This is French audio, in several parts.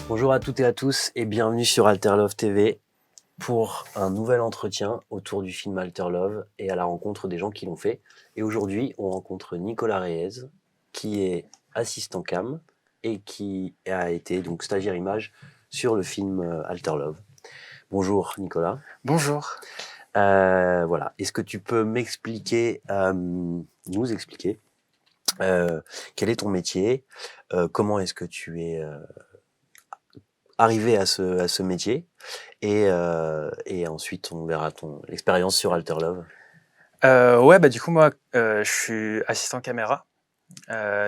Bonjour à toutes et à tous et bienvenue sur Alter Love TV pour un nouvel entretien autour du film Alter Love et à la rencontre des gens qui l'ont fait. Et aujourd'hui, on rencontre Nicolas Reyes, qui est assistant cam et qui a été donc stagiaire image sur le film Alter Love. Bonjour Nicolas. Bonjour. Voilà. Est-ce que tu peux m'expliquer, nous expliquer, quel est ton métier, comment est-ce que tu es arrivé à ce métier et ensuite on verra ton expérience sur Alter Love. Du coup, moi, je suis assistant caméra.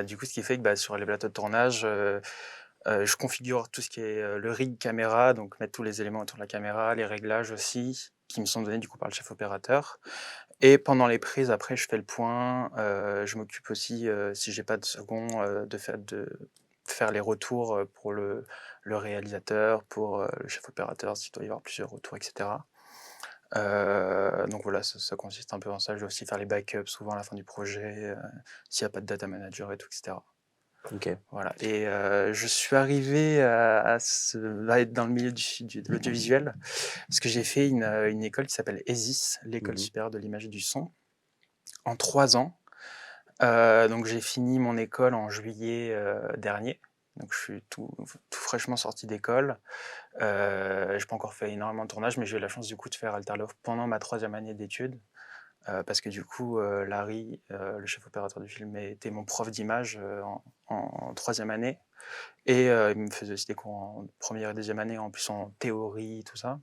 Du coup, ce qui fait que sur les plateaux de tournage, je configure tout ce qui est le rig caméra, donc mettre tous les éléments autour de la caméra, les réglages aussi, qui me sont donnés du coup par le chef opérateur. Et pendant les prises, après, je fais le point. Je m'occupe aussi, si j'ai pas de second, de faire les retours pour le réalisateur, pour le chef opérateur, s'il doit y avoir plusieurs retours, etc. Donc voilà, ça consiste un peu en ça. Je dois aussi faire les backups souvent à la fin du projet, s'il y a pas de data manager et tout, et cetera. Ok. Voilà. Et je suis arrivé à être dans le milieu de l'audiovisuel parce que j'ai fait une école qui s'appelle ESIS, l'École supérieure de l'image et du son, en 3 ans. Donc j'ai fini mon école en juillet dernier. Donc je suis tout fraîchement sorti d'école. J'ai pas encore fait énormément de tournage, mais j'ai eu la chance du coup de faire Alter Love pendant ma 3e année d'études. Parce que du coup, Larry, le chef opérateur du film, était mon prof d'image en 3e année. Et il me faisait aussi des cours en 1re et 2e année, en plus en théorie, tout ça.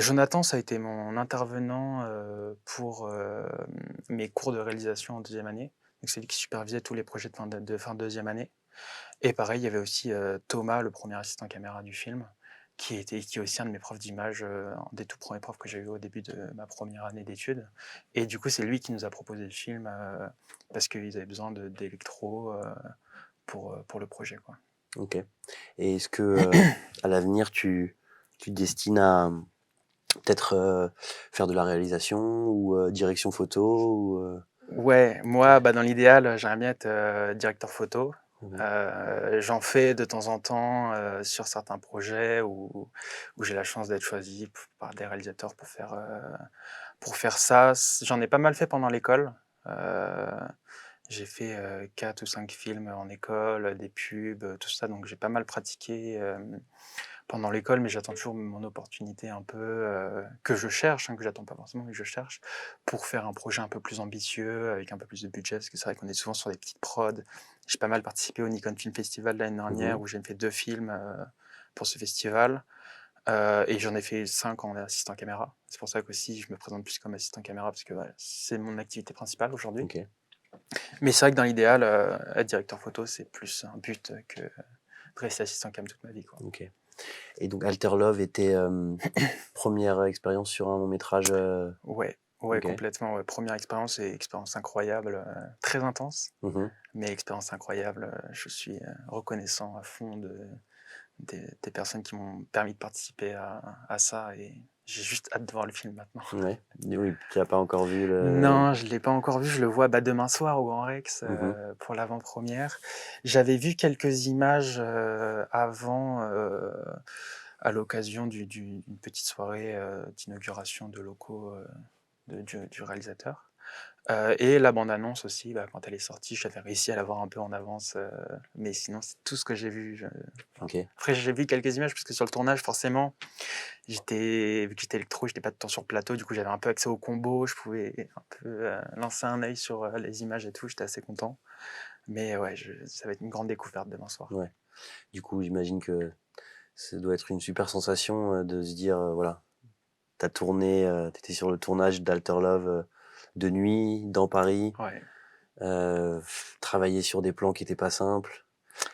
Jonathan, ça a été mon intervenant pour mes cours de réalisation en 2e année. Donc c'est lui qui supervisait tous les projets de fin de 2e année. Et pareil, il y avait aussi Thomas, le premier assistant caméra du film, qui est aussi un de mes profs d'image, un des tout premiers profs que j'ai eu au début de ma 1re année d'études. Et du coup, c'est lui qui nous a proposé le film parce qu'ils avaient besoin d'électro pour le projet, quoi. Ok. Et est-ce que à l'avenir tu te destines à peut-être faire de la réalisation ou direction photo ou Ouais, moi, dans l'idéal, j'aimerais bien être directeur photo. Mhm. J'en fais de temps en temps sur certains projets où j'ai la chance d'être choisi par des réalisateurs pour faire ça. J'en ai pas mal fait pendant l'école. J'ai fait 4 ou 5 films en école, des pubs, tout ça, donc j'ai pas mal pratiqué pendant l'école, mais j'attends toujours mon opportunité un peu que je cherche, que j'attends pas forcément, mais que je cherche pour faire un projet un peu plus ambitieux, avec un peu plus de budget, parce que c'est vrai qu'on est souvent sur des petites prods. J'ai pas mal participé au Nikon Film Festival l'année dernière, où j'ai fait 2 films pour ce festival, et j'en ai fait 5 en assistant caméra. C'est pour ça qu'aussi je me présente plus comme assistant caméra, parce que c'est mon activité principale aujourd'hui. Ok. Mais c'est vrai que dans l'idéal, être directeur photo, c'est plus un but que de rester assistant cam toute ma vie, quoi. Ok. Et donc Alter Love était première expérience sur un long métrage. Ouais, Ok. complètement, ouais. Première expérience et expérience incroyable, très intense, Mhm. mais expérience incroyable. Je suis reconnaissant à fond des personnes qui m'ont permis de participer à ça, et j'ai juste hâte de voir le film maintenant. Ouais. Oui, tu l'as pas encore vu le. Non, je l'ai pas encore vu, je le vois demain soir au Grand Rex Mhm. pour l'avant-première. J'avais vu quelques images avant à l'occasion d'une petite soirée d'inauguration de locaux du réalisateur. Et la bande-annonce aussi, quand elle est sortie, j'avais réussi à la voir un peu en avance, mais sinon c'est tout ce que j'ai vu. Ok. Après j'ai vu quelques images, parce que sur le tournage forcément, vu que j'étais électro, j'étais pas tout le temps sur le plateau, du coup j'avais un peu accès au combo, je pouvais un peu lancer un œil sur les images et tout, j'étais assez content. Mais ouais, ça va être une grande découverte demain soir. Ouais. Du coup, j'imagine que ça doit être une super sensation de se dire, voilà, t'as tourné, t'étais sur le tournage d'Alter Love de nuit, dans Paris, Ouais, travailler sur des plans qui étaient pas simples,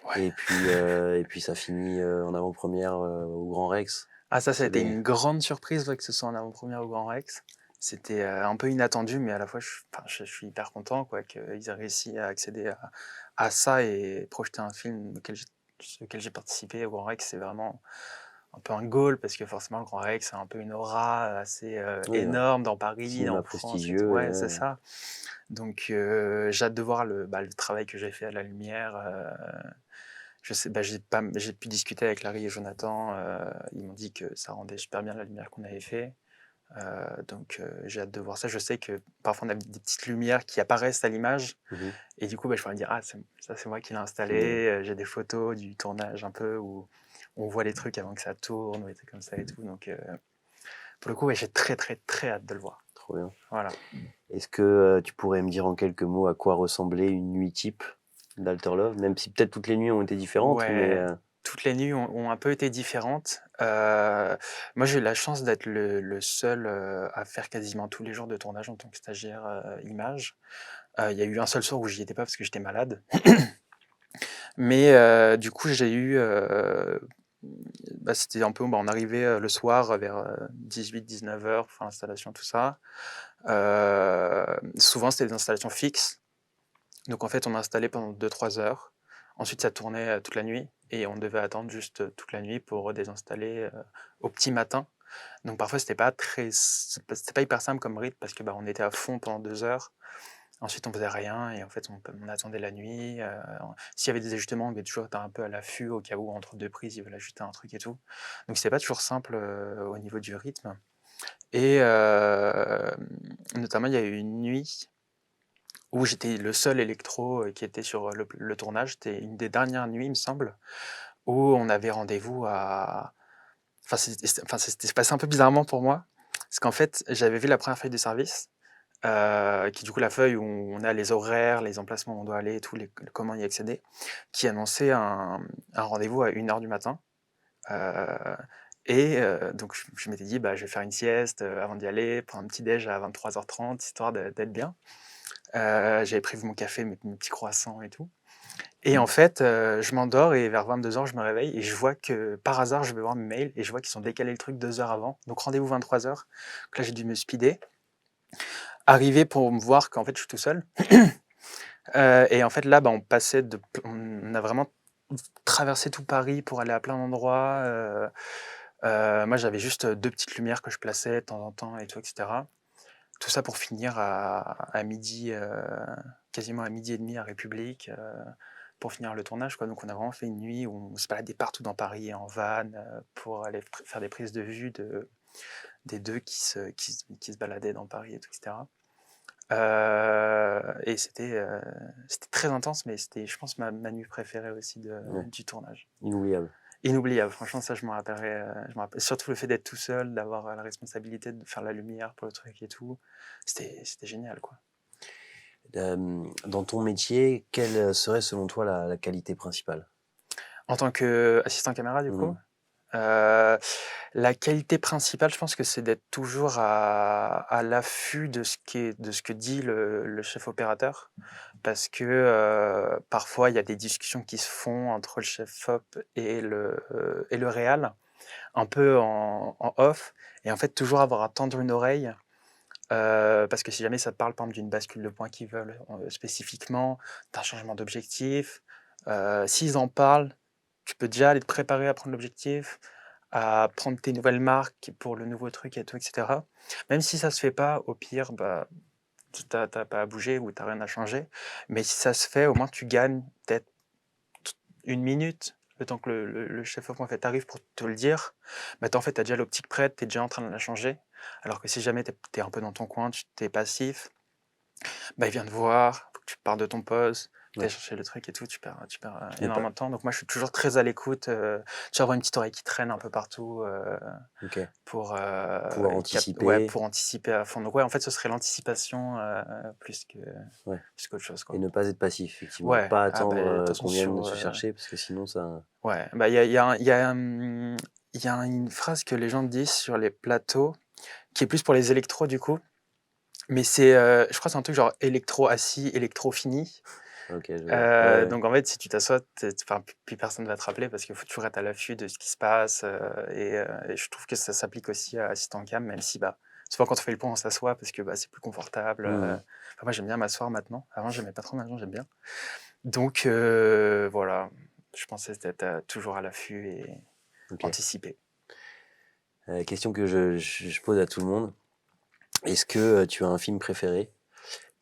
ouais. et puis ça finit en avant-première au Grand Rex. Ah, ça a Ça été doit- une grande surprise, ouais, que ce soit en avant-première au Grand Rex. C'était un peu inattendu, mais à la fois, je suis hyper content, quoi, qu'ils aient réussi à accéder à ça et projeter un film auquel j'ai participé au Grand Rex. C'est vraiment un peu un goal, parce que forcément, le Grand Rex, c'est un peu une aura assez Oui, ouais. énorme dans Paris, Cinéma en France et tout. prestigieux. Ouais, c'est ça. Donc, j'ai hâte de voir le travail que j'ai fait à la lumière. Je sais, j'ai pu discuter avec Larry et Jonathan, ils m'ont dit que ça rendait super bien la lumière qu'on avait fait. Donc j'ai hâte de voir ça. Je sais que parfois on a des petites lumières qui apparaissent à l'image Mmh. et du coup, je pourrais me dire: «Ah ça c'est moi qui l'ai Mmh. installé», j'ai des photos du tournage un peu où on voit les trucs avant que ça tourne ou des trucs comme ça et tout. Donc pour le coup, ouais, j'ai très, très, très hâte de le voir. Trop bien. Voilà. Est-ce que, tu pourrais me dire en quelques mots à quoi ressemblait une nuit type d'Alter Love? Même si peut-être toutes les nuits ont été différentes, mais, Ouais, toutes les nuits ont un peu été différentes. Moi, j'ai eu la chance d'être le seul, à faire quasiment tous les jours de tournage en tant que stagiaire, image. Il y a eu un seul soir où j'y étais pas parce que j'étais malade. Mais du coup, j'ai eu, c'était un peu, on arrivait, le soir vers, 18-19 heures pour faire l'installation, tout ça. Souvent, c'était des installations fixes. Donc en fait, on installait pendant 2-3 heures. Ensuite, ça tournait, toute la nuit et on devait attendre juste, toute la nuit pour désinstaller, au petit matin. Donc parfois, c'était pas hyper simple comme rythme parce que, on était à fond pendant 2 heures. Ensuite, on faisait rien et en fait, on attendait la nuit, s'il y avait des ajustements, on devait toujours être un peu à l'affût au cas où entre 2 prises, ils veulent ajuster un truc et tout. Donc c'était pas toujours simple, au niveau du rythme et notamment, il y a eu une nuit où j'étais le seul électro, qui était sur, le tournage. C'était une des dernières nuits, il me semble, où on avait rendez-vous à ça s'était passé un peu bizarrement pour moi, parce qu'en fait, j'avais vu la première feuille de service, qui du coup la feuille où on a les horaires, les emplacements où on doit aller et tout, comment y accéder, qui annonçait un rendez-vous à 1 heure du matin, heu et donc je m'étais dit: «Je vais faire une sieste, avant d'y aller, prendre un petit déj à 23h30 histoire d'être bien». J'avais prévu mon café, mes petits croissants et tout et en fait, je m'endors et vers 22 heures, je me réveille et je vois que, par hasard, je vais voir mes mails et je vois qu'ils ont décalé le truc 2 heures avant. Donc rendez-vous 23 heures. Donc là, j'ai dû me speeder. Arrivé pour me voir qu'en fait, je suis tout seul, et en fait, là, on a vraiment traversé tout Paris pour aller à plein d'endroits, moi, j'avais juste 2 petites lumières que je plaçais de temps en temps et tout et cetera. Tout ça pour finir à midi, quasiment à 12h30 à République, pour finir le tournage, quoi. Donc on a vraiment fait une nuit où on se baladait partout dans Paris en van, pour aller faire des prises de vue des 2 qui se baladaient dans Paris et tout et cetera. Et c'était très intense, mais c'était, je pense, ma nuit préférée aussi Ouais, du tournage. inoubliable. Inoubliable, franchement, ça, je me rappelle surtout le fait d'être tout seul, d'avoir, la responsabilité de faire la lumière pour le truc et tout. C'était génial, quoi. Dans ton métier, quelle serait selon toi la qualité principale? En tant qu'assistant caméra, du coup, Mmh. heu, la qualité principale, je pense que c'est d'être toujours à l'affût de ce que dit le chef opérateur. Parce que, parfois, il y a des discussions qui se font entre le chef op et le réal, un peu en off et en fait, toujours avoir à tendre une oreille, parce que si jamais ça te parle, par exemple, d'une bascule de points qu'ils veulent, spécifiquement, d'un changement d'objectif, s'ils en parlent, tu peux déjà aller te préparer à prendre l'objectif, à prendre tes nouvelles marques pour le nouveau truc et tout et cetera. Même si ça se fait pas, au pire, tu pas à bouger ou tu rien à changer. Mais si ça se fait, au moins tu gagnes peut-être 1 minute, le temps que le chef op en fait arrive pour te le dire. En fait, tu as déjà l'optique prête, tu es déjà en train de la changer. Alors que si jamais tu es un peu dans ton coin, tu es passif, il vient te voir, faut que tu pars de ton poste, tu ailles Ouais, chercher le truc et tout, tu perds, ne pas énormément de temps. Donc moi, je suis toujours très à l'écoute, tu avoir une petite oreille qui traîne un peu partout, OK. pour, Pouvoir anticiper, pour anticiper à fond. Donc ouais, en fait, ce serait l'anticipation, ouais, plus qu'autre chose, et quoi. ne pas être passif effectivement. Ouais, Pas de attendre, toute façon qu'on vienne sur, se chercher parce que sinon ça ouais, il y a une phrase que les gens disent sur les plateaux, qui est plus pour les électros du coup, mais je crois que c'est un truc genre électro assis, électro fini. OK, je vois. Ouais, ouais. Donc en fait, si tu t'assois, plus personne va te rappeler parce qu'il faut toujours être à l'affût de ce qui se passe, et je trouve que ça s'applique aussi à assistant cam, même si, souvent quand on fait le pont, on s'assoit parce que, c'est plus confortable, Mmh. moi j'aime bien m'asseoir maintenant. Avant j'aimais pas trop, maintenant j'aime bien. Donc voilà, je pensais d'être, toujours à l'affût et OK. anticiper. Question que je pose à tout le monde. Est-ce que, tu as un film préféré?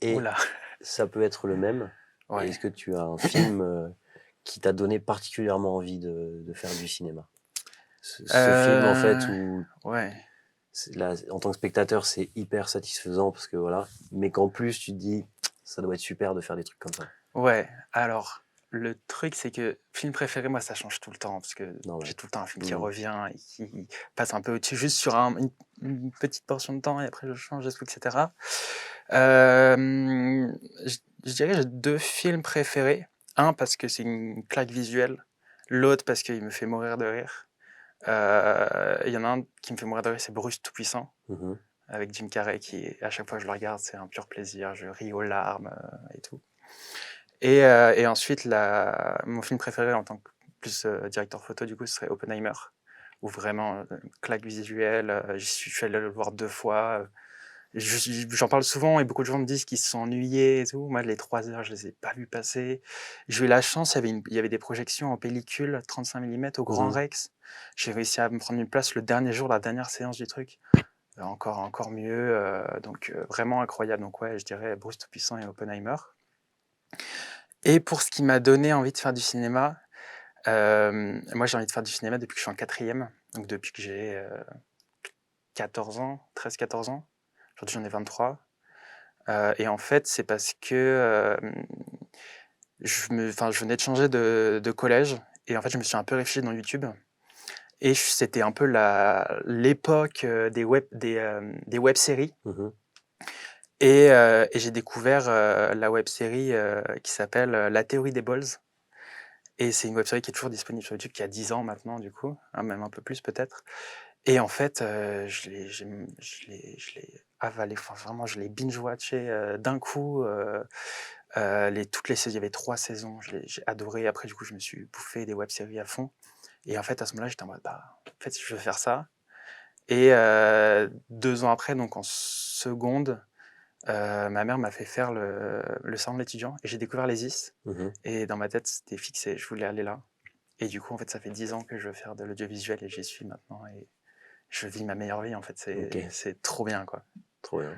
Ouh Et là! ça peut être le même. Et Ouais. est-ce que tu as un film, qui t'a donné particulièrement envie de faire du cinéma? Ce film, en fait, où Ouais. en tant que spectateur, c'est hyper satisfaisant parce que voilà, mais qu'en plus, tu te dis, ça doit être super de faire des trucs comme ça. Ouais, alors, le truc, c'est que film préféré, moi, ça change tout le temps, parce que Normal. j'ai tout le temps un film qui Mhm. revient et qui passe un peu au-dessus, juste sur une petite portion de temps, et après je change et tout, etc. Je dirais que j'ai 2 films préférés. Un, parce que c'est une claque visuelle, l'autre parce qu'il me fait mourir de rire. Il y en a un qui me fait mourir de rire, c'est Bruce Tout-Puissant, Mhm. avec Jim Carrey, qui, à chaque fois que je le regarde, c'est un pur plaisir, je ris aux larmes et tout. Et ensuite, mon film préféré en tant que plus directeur photo, du coup, ce serait Oppenheimer, où vraiment, claque visuelle, je suis allé le voir 2 fois. J'en parle souvent et beaucoup de gens me disent qu'ils se sont ennuyés et tout. Moi, les 3 heures, je les ai pas vues passer. J'ai eu la chance, il y avait des projections en pellicule 35 mm au Grand Mhm. Rex. J'ai réussi à me prendre une place le dernier jour, la dernière séance du truc. Encore mieux, donc vraiment incroyable. Donc ouais, je dirais Bruce Tout-Puissant et Oppenheimer. Et pour ce qui m'a donné envie de faire du cinéma, moi j'ai envie de faire du cinéma depuis que je suis en 4e, donc depuis que j'ai 14 ans, 13-14 ans. Aujourd'hui j'en ai 23. Et en fait, c'est parce que je venais de changer de collège, et en fait, je me suis un peu réfugié dans YouTube. Et c'était un peu l'époque des web-séries. Mhm. Et j'ai découvert la web-série qui s'appelle La théorie des balls. Et c'est une web-série qui est toujours disponible sur YouTube, qui a 10 ans maintenant, du coup, hein, même un peu plus peut-être. Et en fait, je l'ai avalé, enfin vraiment, je l'ai binge-watché d'un coup. Toutes les saisons, il y avait 3 saisons, j'ai adoré. Après, du coup, je me suis bouffé des web-séries à fond. Et en fait, à ce moment-là, j'étais en mode, bah, en fait, je veux faire ça. Et 2 ans après, donc en seconde, ma mère m'a fait faire le salon de l'étudiant, et j'ai découvert les IS. Mhm. Et dans ma tête, c'était fixé, je voulais aller là. Et du coup, en fait, ça fait 10 ans que je veux faire de l'audiovisuel, et j'y suis maintenant. Et je vis ma meilleure vie, en fait. Ok, C'est trop bien, quoi. trop bien.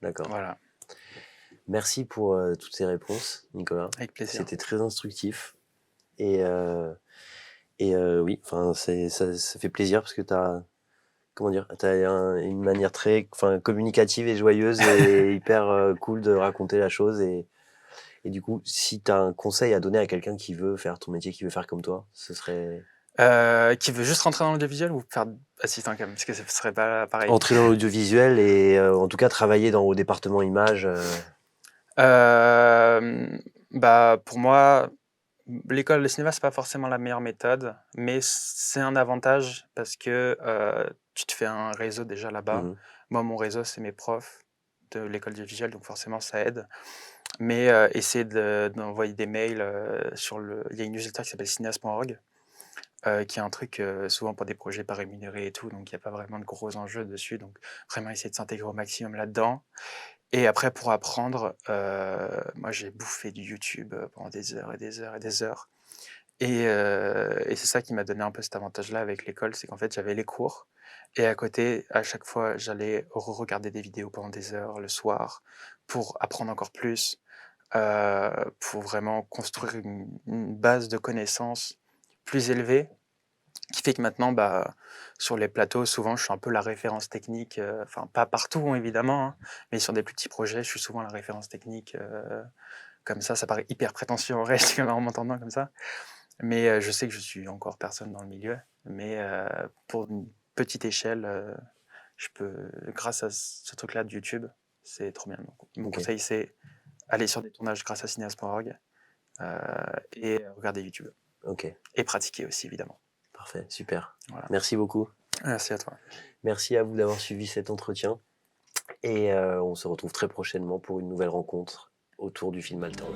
D'accord. Voilà, Merci pour toutes ces réponses, Nicolas. avec plaisir. C'était très instructif. Et, oui, enfin, ça fait plaisir parce que comment dire, une manière très communicative et joyeuse et hyper cool de raconter la chose. Et du coup, si tu as un conseil à donner à quelqu'un qui veut faire ton métier, qui veut faire comme toi, ce serait Qui veut juste rentrer dans l'audiovisuel ou faire assistant cam? Parce que ce serait pas pareil. entrer dans l'audiovisuel et en tout cas travailler au département image. Bah, pour moi, l'école de cinéma, c'est pas forcément la meilleure méthode, mais c'est un avantage parce que tu te fais un réseau déjà là-bas. Mhm. Moi, mon réseau, c'est mes profs de l'école du visuel, donc forcément, ça aide. Mais essayer d'envoyer des mails il y a une newsletter qui s'appelle cinéaste.org, qui est un truc souvent pour des projets pas rémunérés et tout, donc il n'y a pas vraiment de gros enjeux dessus. Donc vraiment essayer de s'intégrer au maximum là-dedans. Et après, pour apprendre, moi j'ai bouffé du YouTube pendant des heures et des heures et des heures. Et c'est ça qui m'a donné un peu cet avantage-là avec l'école, c'est qu'en fait j'avais les cours, et à côté, à chaque fois, j'allais regarder des vidéos pendant des heures le soir pour apprendre encore plus, pour vraiment construire une base de connaissances plus élevée, qui fait que maintenant, bah, sur les plateaux, souvent, je suis un peu la référence technique, enfin pas partout, hein, évidemment, hein, mais sur des plus petits projets, je suis souvent la référence technique, comme ça paraît hyper prétentieux en vrai, en m'entendant comme ça. Mais je sais que je suis encore personne dans le milieu, mais pour une petite échelle, je peux, grâce à ce truc-là de YouTube, c'est trop bien. Donc, mon Ok. conseil, c'est aller sur des tournages grâce à cinéaste.org et regarder YouTube. Ok, Et pratiquer aussi, évidemment. parfait, super. Voilà. Merci beaucoup. Merci à toi. Merci à vous d'avoir suivi cet entretien. Et on se retrouve très prochainement pour une nouvelle rencontre autour du film Alter Love.